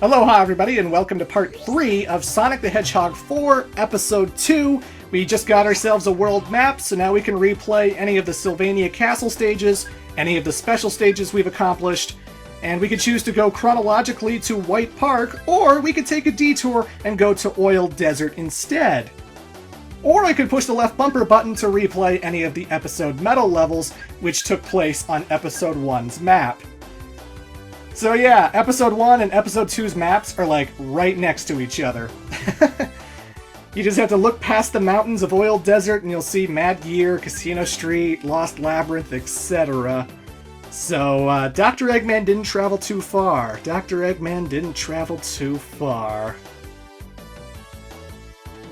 Aloha everybody and welcome to part 3 of Sonic the Hedgehog 4 Episode 2. We just got ourselves a world map, so now we can replay any of the Sylvania Castle stages, any of the special stages we've accomplished, and we could choose to go chronologically to White Park, or we could take a detour and go to Oil Desert instead. Or I could push the left bumper button to replay any of the Episode Metal levels, which took place on Episode 1's map. So yeah, Episode 1 and Episode 2's maps are like right next to each other. You just have to look past the mountains of Oil Desert and you'll see Mad Gear, Casino Street, Lost Labyrinth, etc. So, Dr. Eggman didn't travel too far. Dr. Eggman didn't travel too far.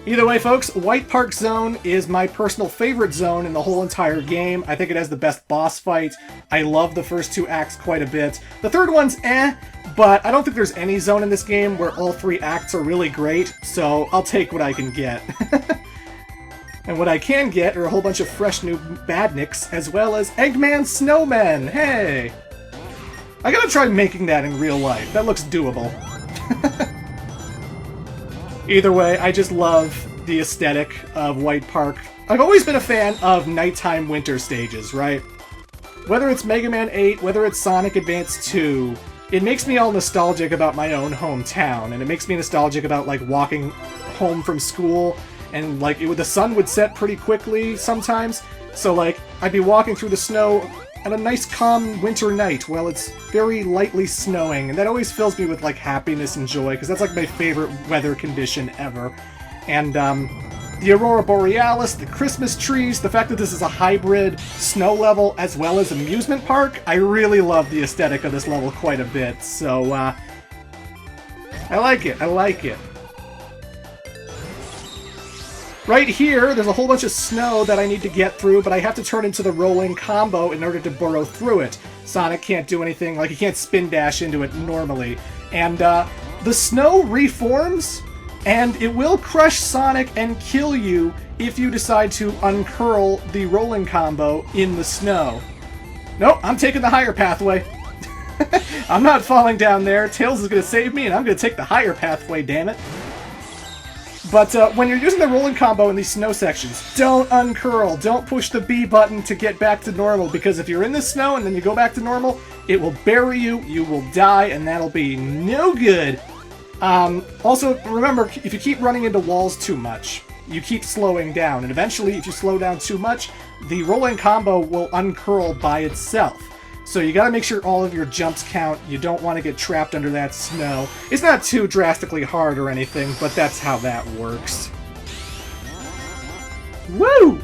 Either way, folks, White Park Zone is my personal favorite zone in the whole entire game. I think it has the best boss fight. I love the first two acts quite a bit. The third one's but I don't think there's any zone in this game where all three acts are really great, so I'll take what I can get. And what I can get are a whole bunch of fresh new badniks, as well as Eggman Snowman! Hey! I gotta try making that in real life. That looks doable. Either way, I just love the aesthetic of White Park. I've always been a fan of nighttime winter stages, right? Whether it's Mega Man 8, whether it's Sonic Advance 2, it makes me all nostalgic about my own hometown, and it makes me nostalgic about, like, walking home from school, and, like, the sun would set pretty quickly sometimes, so, like, I'd be walking through the snow on a nice calm winter night while it's very lightly snowing, and that always fills me with like happiness and joy, because that's like my favorite weather condition ever. And the Aurora Borealis, the Christmas trees, the fact that this is a hybrid snow level as well as amusement park, I really love the aesthetic of this level quite a bit, so I like it, I like it. Right here, there's a whole bunch of snow that I need to get through, but I have to turn into the rolling combo in order to burrow through it. Sonic can't do anything, like he can't spin dash into it normally. And the snow reforms, and it will crush Sonic and kill you if you decide to uncurl the rolling combo in the snow. Nope, I'm taking the higher pathway. I'm not falling down there. Tails is going to save me, and I'm going to take the higher pathway, damn it. But when you're using the rolling combo in these snow sections, don't uncurl, don't push the B button to get back to normal, because if you're in the snow and then you go back to normal, it will bury you, you will die, and that'll be no good. Also, remember, if you keep running into walls too much, you keep slowing down, and eventually, if you slow down too much, the rolling combo will uncurl by itself. So you gotta make sure all of your jumps count. You don't want to get trapped under that snow. It's not too drastically hard or anything, but that's how that works. Woo!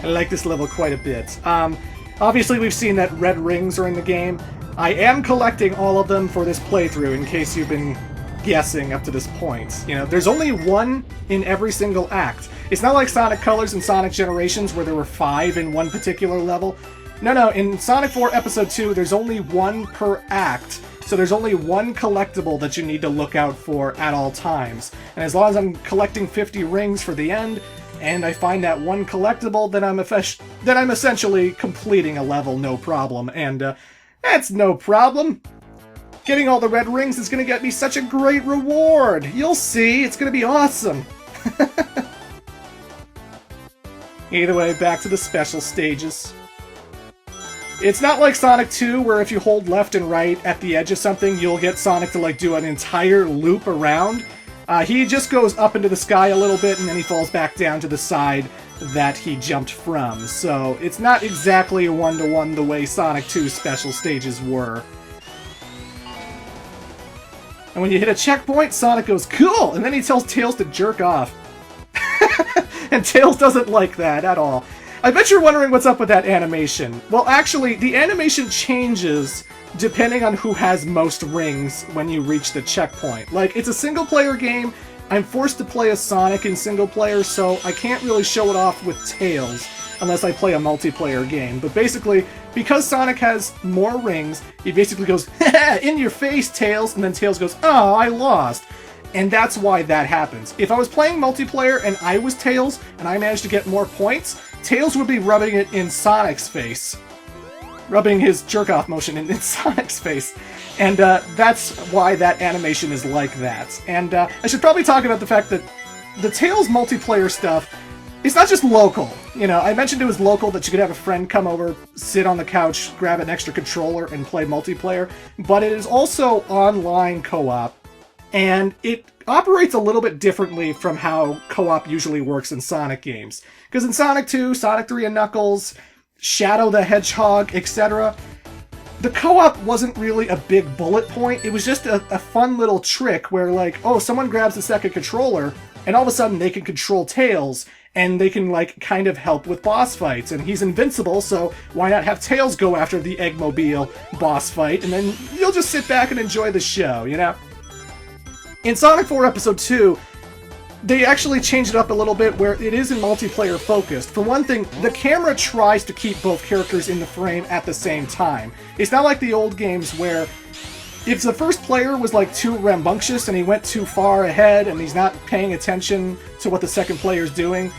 I like this level quite a bit. Obviously we've seen that red rings are in the game. I am collecting all of them for this playthrough, in case you've been guessing up to this point. You know, there's only one in every single act. It's not like Sonic Colors and Sonic Generations where there were 5 in one particular level. No, in Sonic 4 Episode 2, there's only one per act, so there's only one collectible that you need to look out for at all times. And as long as I'm collecting 50 rings for the end, and I find that one collectible, then I'm essentially completing a level, no problem. And that's no problem. Getting all the red rings is going to get me such a great reward. You'll see, it's going to be awesome. Either way, back to the special stages. It's not like Sonic 2, where if you hold left and right at the edge of something, you'll get Sonic to like do an entire loop around. He just goes up into the sky a little bit, and then he falls back down to the side that he jumped from. So it's not exactly a one-to-one the way Sonic 2 special stages were. And when you hit a checkpoint, Sonic goes, cool! And then he tells Tails to jerk off. And Tails doesn't like that at all. I bet you're wondering what's up with that animation. Well, actually, the animation changes depending on who has most rings when you reach the checkpoint. Like, it's a single-player game. I'm forced to play as Sonic in single-player, so I can't really show it off with Tails unless I play a multiplayer game. But basically, because Sonic has more rings, he basically goes, haha, in your face, Tails, and then Tails goes, oh, I lost. And that's why that happens. If I was playing multiplayer and I was Tails, and I managed to get more points, Tails would be rubbing it in Sonic's face. rubbing his jerk-off motion in Sonic's face. And that's why that animation is like that. And I should probably talk about the fact that the Tails multiplayer stuff, it's not just local. You know, I mentioned it was local, that you could have a friend come over, sit on the couch, grab an extra controller, and play multiplayer, but it is also online co-op, and it operates a little bit differently from how co-op usually works in Sonic games. Because in Sonic 2, Sonic 3 and Knuckles, Shadow the Hedgehog, etc., the co-op wasn't really a big bullet point. It was just a fun little trick where, like, oh, someone grabs the second controller, and all of a sudden they can control Tails, and they can, like, kind of help with boss fights. And he's invincible, so why not have Tails go after the Eggmobile boss fight, and then you'll just sit back and enjoy the show, you know? In Sonic 4 Episode 2, they actually changed it up a little bit where it is in multiplayer focused. For one thing, the camera tries to keep both characters in the frame at the same time. It's not like the old games where if the first player was like too rambunctious and he went too far ahead and he's not paying attention to what the second player's doing,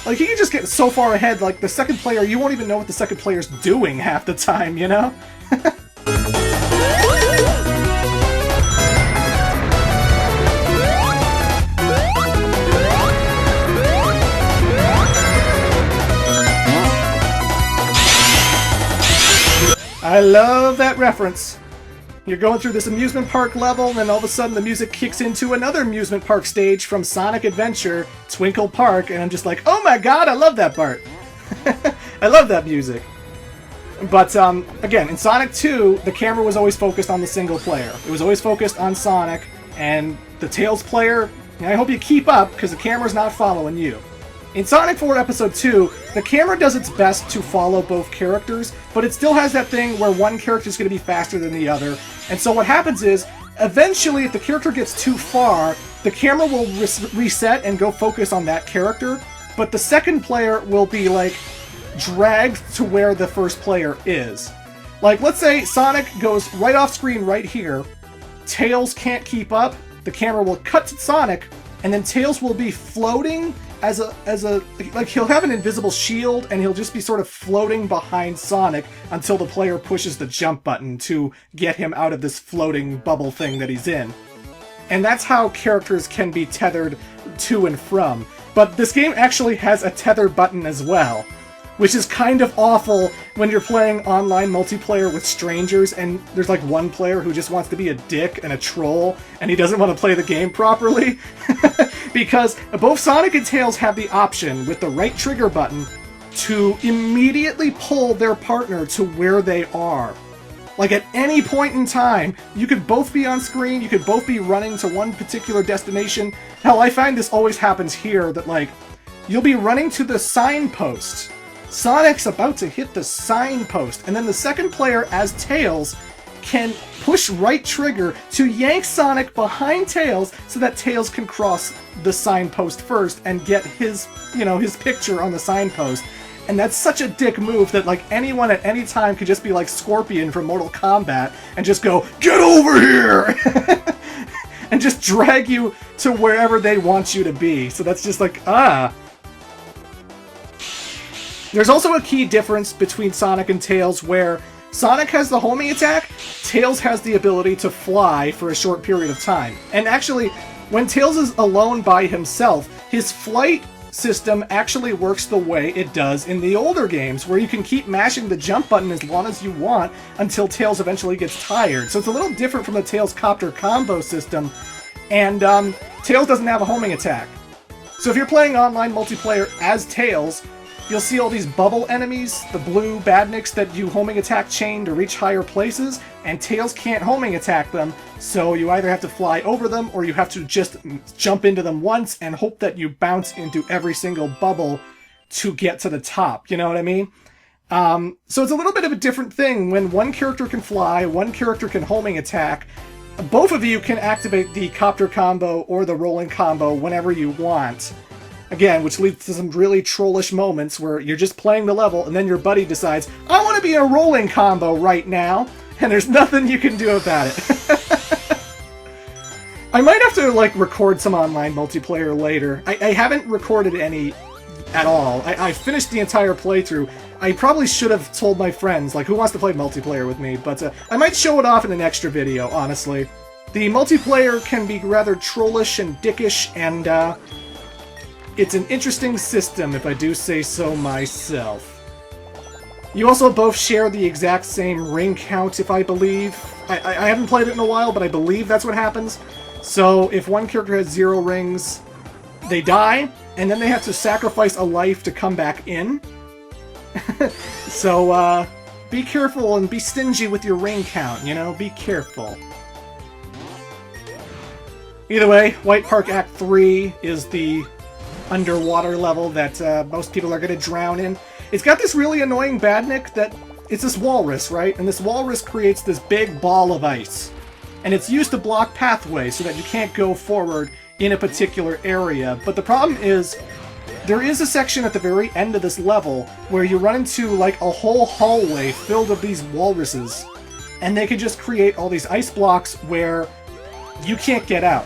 like he can just get so far ahead, like the second player, you won't even know what the second player's doing half the time, you know? I love that reference. You're going through this amusement park level, and then all of a sudden the music kicks into another amusement park stage from Sonic Adventure, Twinkle Park, and I'm just like, oh my god, I love that part. I love that music. But, again, in Sonic 2, the camera was always focused on the single player. It was always focused on Sonic, and the Tails player, I hope you keep up, because the camera's not following you. In Sonic 4 Episode 2, the camera does its best to follow both characters, but it still has that thing where one character is going to be faster than the other. And so what happens is, eventually, if the character gets too far, the camera will reset and go focus on that character, but the second player will be, like, dragged to where the first player is. Like, let's say Sonic goes right off screen right here, Tails can't keep up, the camera will cut to Sonic, and then Tails will be floating as a like, he'll have an invisible shield and he'll just be sort of floating behind Sonic until the player pushes the jump button to get him out of this floating bubble thing that he's in. And that's how characters can be tethered to and from. But this game actually has a tether button as well, which is kind of awful when you're playing online multiplayer with strangers and there's like one player who just wants to be a dick and a troll and he doesn't want to play the game properly. Because both Sonic and Tails have the option with the right trigger button to immediately pull their partner to where they are. Like at any point in time, you could both be on screen, you could both be running to one particular destination. Hell, I find this always happens here, that like, you'll be running to the signpost. Sonic's about to hit the signpost, and then the second player, as Tails, can push right trigger to yank Sonic behind Tails so that Tails can cross the signpost first and get his, you know, his picture on the signpost. And that's such a dick move that, like, anyone at any time could just be like Scorpion from Mortal Kombat and just go, "Get over here!" and just drag you to wherever they want you to be. So that's just like, ah. There's also a key difference between Sonic and Tails where Sonic has the homing attack, Tails has the ability to fly for a short period of time. And actually, when Tails is alone by himself, his flight system actually works the way it does in the older games, where you can keep mashing the jump button as long as you want until Tails eventually gets tired. So it's a little different from the Tails Copter combo system, and Tails doesn't have a homing attack. So if you're playing online multiplayer as Tails, you'll see all these bubble enemies, the blue badniks that you homing attack chain to reach higher places, and Tails can't homing attack them, so you either have to fly over them or you have to just jump into them once and hope that you bounce into every single bubble to get to the top, you know what I mean? So it's a little bit of a different thing when one character can fly, one character can homing attack. Both of you can activate the copter combo or the rolling combo whenever you want. Again, which leads to some really trollish moments where you're just playing the level and then your buddy decides, I want to be a rolling combo right now, and there's nothing you can do about it. I might have to, like, record some online multiplayer later. I haven't recorded any at all. I finished the entire playthrough. I probably should have told my friends, like, who wants to play multiplayer with me, but I might show it off in an extra video, honestly. The multiplayer can be rather trollish and dickish, and it's an interesting system, if I do say so myself. You also both share the exact same ring count, if I believe. I haven't played it in a while, but I believe that's what happens. So if one character has 0 rings, they die, and then they have to sacrifice a life to come back in. So, be careful and be stingy with your ring count, you know? Be careful. Either way, White Park Act 3 is the underwater level that most people are going to drown in. It's got this really annoying badnik that it's this walrus, right? And this walrus creates this big ball of ice. And it's used to block pathways so that you can't go forward in a particular area. But the problem is, there is a section at the very end of this level where you run into like a whole hallway filled with these walruses. And they can just create all these ice blocks where you can't get out.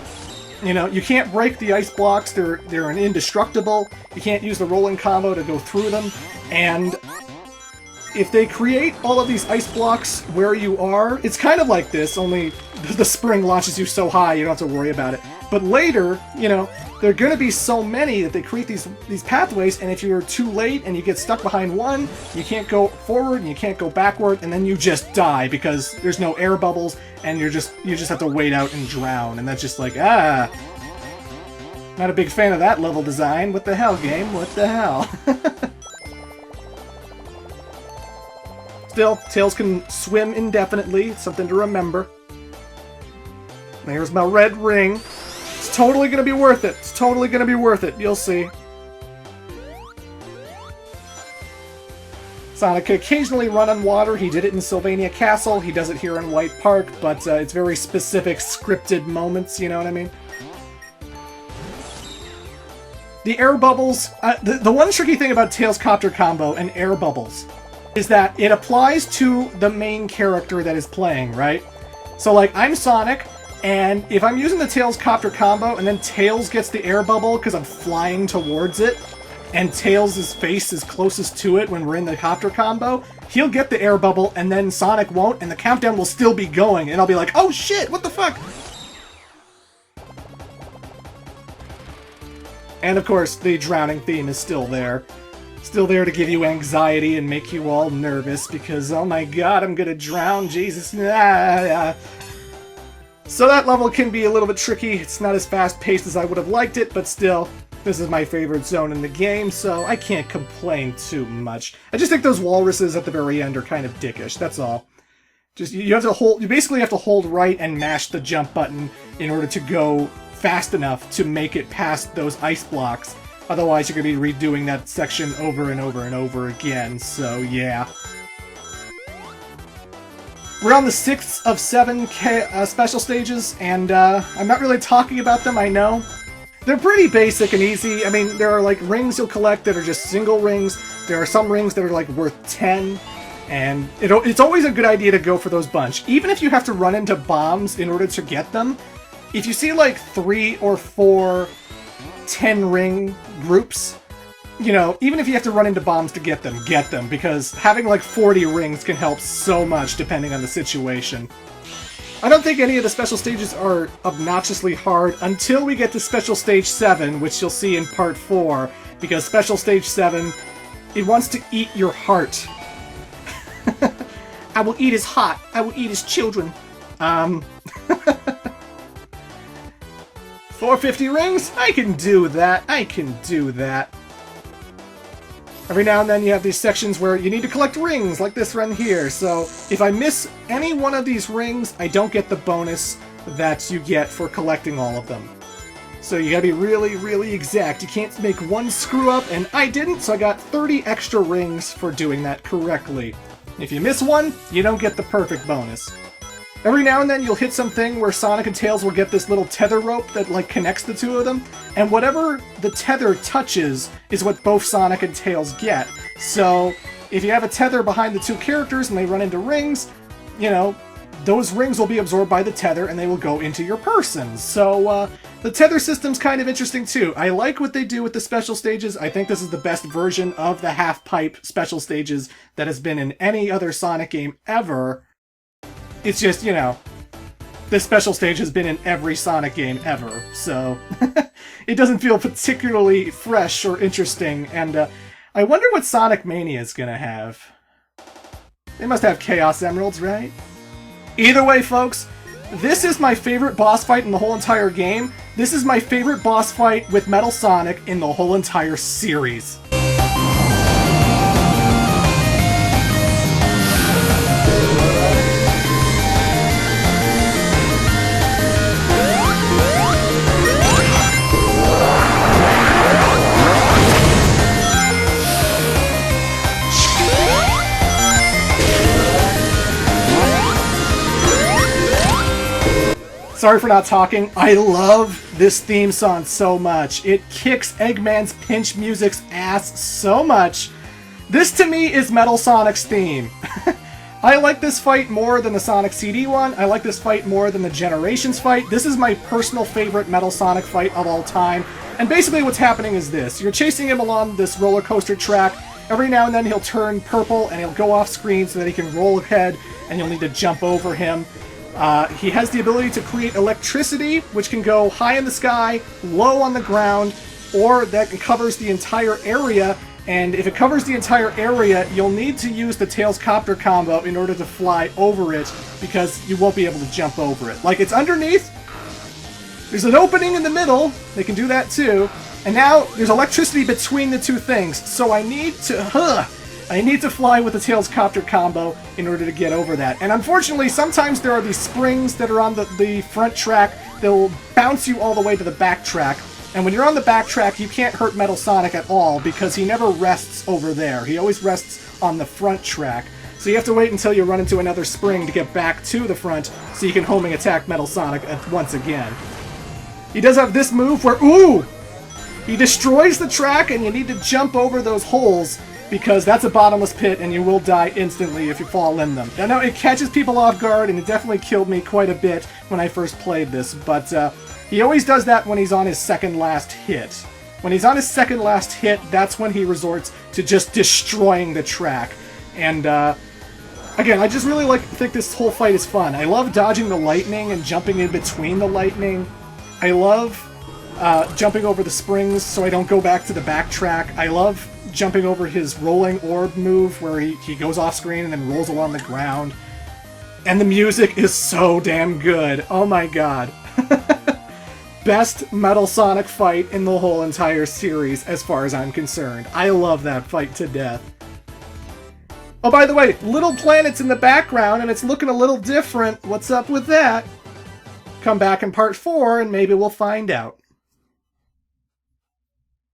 You know, you can't break the ice blocks, they're indestructible. You can't use the rolling combo to go through them. And if they create all of these ice blocks where you are, it's kind of like this, only the spring launches you so high you don't have to worry about it. But later, you know, there are going to be so many that they create these pathways, and if you're too late and you get stuck behind one, you can't go forward and you can't go backward, and then you just die because there's no air bubbles, and you just have to wait out and drown, and that's just like, not a big fan of that level design. What the hell, game? What the hell? Still, Tails can swim indefinitely. It's something to remember. There's my red ring. It's totally gonna be worth it. It's totally gonna be worth it. You'll see. Sonic can occasionally run on water. He did it in Sylvania Castle. He does it here in White Park, but it's very specific, scripted moments, you know what I mean? The air bubbles... the one tricky thing about Tails Copter Combo and air bubbles is that it applies to the main character that is playing, right? So, like, I'm Sonic, and if I'm using the Tails Copter Combo, and then Tails gets the air bubble because I'm flying towards it, and Tails' face is closest to it when we're in the Copter Combo, he'll get the air bubble, and then Sonic won't, and the countdown will still be going, and I'll be like, oh shit, what the fuck? And of course, the drowning theme is still there. Still there to give you anxiety and make you all nervous because, oh my god, I'm gonna drown, Jesus. So that level can be a little bit tricky. It's not as fast-paced as I would have liked it, but still, this is my favorite zone in the game, so I can't complain too much. I just think those walruses at the very end are kind of dickish, that's all. Just, you basically have to hold right and mash the jump button in order to go fast enough to make it past those ice blocks. Otherwise, you're going to be redoing that section over and over and over again, so yeah. We're on the 6th of 7 special stages, and I'm not really talking about them, I know. They're pretty basic and easy. I mean, there are like rings you'll collect that are just single rings. There are some rings that are like worth 10, and it's always a good idea to go for those bunch. Even if you have to run into bombs in order to get them, if you see like 3 or 4 10-ring groups, you know, even if you have to run into bombs to get them, because having like 40 rings can help so much depending on the situation. I don't think any of the special stages are obnoxiously hard until we get to Special Stage 7, which you'll see in Part 4, because Special Stage 7, it wants to eat your heart. I will eat his heart. I will eat his children. 450 rings? I can do that. I can do that. Every now and then you have these sections where you need to collect rings, like this one here. So if I miss any one of these rings, I don't get the bonus that you get for collecting all of them. So you gotta be really, really exact. You can't make one screw up, and I didn't, so I got 30 extra rings for doing that correctly. If you miss one, you don't get the perfect bonus. Every now and then you'll hit something where Sonic and Tails will get this little tether rope that like connects the two of them, and whatever the tether touches is what both Sonic and Tails get. So if you have a tether behind the two characters and they run into rings, you know, those rings will be absorbed by the tether and they will go into your person. So The tether system's kind of interesting too. I like what they do with the special stages. I think this is the best version of the half-pipe special stages that has been in any other Sonic game ever. It's just, you know, this special stage has been in every Sonic game ever, so it doesn't feel particularly fresh or interesting, and I wonder what Sonic Mania is gonna have. They must have Chaos Emeralds, right? Either way, folks, this is my favorite boss fight in the whole entire game. This is my favorite boss fight with Metal Sonic in the whole entire series. Sorry for not talking. I love this theme song so much. It kicks Eggman's Pinch Music's ass so much. This to me is Metal Sonic's theme. I like this fight more than the Sonic CD one. I like this fight more than the Generations fight. This is my personal favorite Metal Sonic fight of all time. And basically what's happening is this. You're chasing him along this roller coaster track. Every now and then he'll turn purple and he'll go off screen so that he can roll ahead and you'll need to jump over him. He has the ability to create electricity, which can go high in the sky, low on the ground, or that covers the entire area. And if it covers the entire area, you'll need to use the Tails Copter combo in order to fly over it, because you won't be able to jump over it. Like, it's underneath, there's an opening in the middle, they can do that too, and now there's electricity between the two things, so I need to fly with the Tails Copter combo in order to get over that. And unfortunately, sometimes there are these springs that are on the front track that will bounce you all the way to the back track. And when you're on the back track, you can't hurt Metal Sonic at all because he never rests over there. He always rests on the front track. So you have to wait until you run into another spring to get back to the front so you can homing attack Metal Sonic once again. He does have this move where, ooh! He destroys the track and you need to jump over those holes, because that's a bottomless pit and you will die instantly if you fall in them. I know it catches people off guard and it definitely killed me quite a bit when I first played this, but he always does that when he's on his second last hit. When he's on his second last hit, that's when he resorts to just destroying the track. And again, I just really think this whole fight is fun. I love dodging the lightning and jumping in between the lightning. I love jumping over the springs so I don't go back to the back track. I love jumping over his rolling orb move where he goes off screen and then rolls along the ground. And the music is so damn good. Oh my god. Best Metal Sonic fight in the whole entire series as far as I'm concerned. I love that fight to death. Oh, by the way, Little Planet's in the background and it's looking a little different. What's up with that? Come back in part 4 and maybe we'll find out.